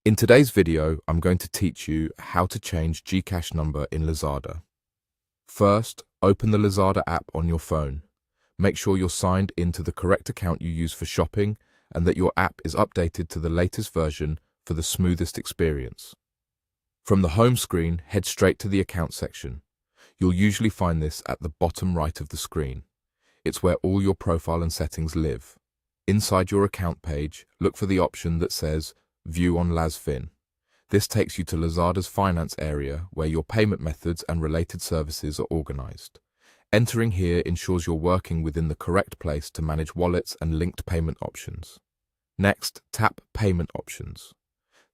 In today's video, I'm going to teach you how to change GCash number in Lazada. First, open the Lazada app on your phone. Make sure you're signed into the correct account you use for shopping and that your app is updated to the latest version for the smoothest experience. From the home screen, head straight to the account section. You'll usually find this at the bottom right of the screen. It's where all your profile and settings live. Inside your account page, look for the option that says View on LazFin. This takes you to Lazada's finance area where your payment methods and related services are organized. Entering here ensures you're working within the correct place to manage wallets and linked payment options. Next, tap Payment Options.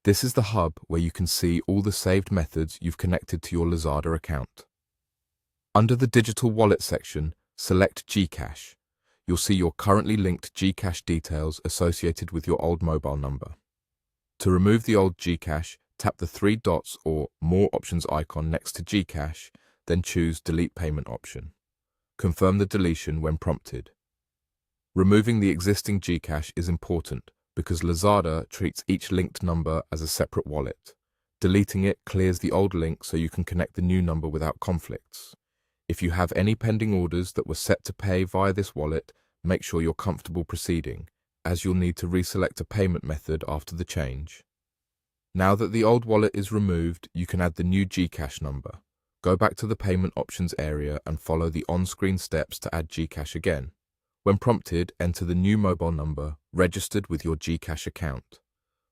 This is the hub where you can see all the saved methods you've connected to your Lazada account. Under the Digital Wallet section, select GCash. You'll see your currently linked GCash details associated with your old mobile number. To remove the old GCash, tap the three dots or More Options icon next to GCash, then choose Delete Payment option. Confirm the deletion when prompted. Removing the existing GCash is important because Lazada treats each linked number as a separate wallet. Deleting it clears the old link so you can connect the new number without conflicts. If you have any pending orders that were set to pay via this wallet, make sure you're comfortable proceeding, as you'll need to reselect a payment method after the change. Now that the old wallet is removed, you can add the new GCash number. Go back to the payment options area and follow the on-screen steps to add GCash again. When prompted, enter the new mobile number registered with your GCash account.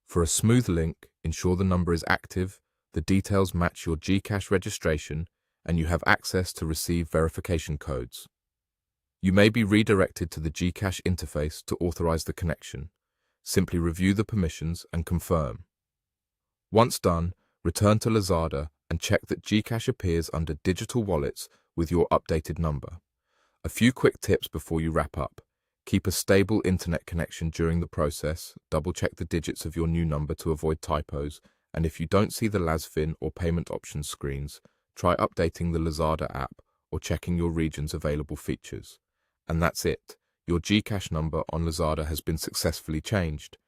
For a smooth link, ensure the number is active, the details match your GCash registration, and you have access to receive verification codes. You may be redirected to the GCash interface to authorize the connection. Simply review the permissions and confirm. Once done, return to Lazada and check that GCash appears under Digital Wallets with your updated number. A few quick tips before you wrap up. Keep a stable internet connection during the process, double-check the digits of your new number to avoid typos, and if you don't see the LazFin or payment options screens, try updating the Lazada app or checking your region's available features. And that's it. Your GCash number on Lazada has been successfully changed.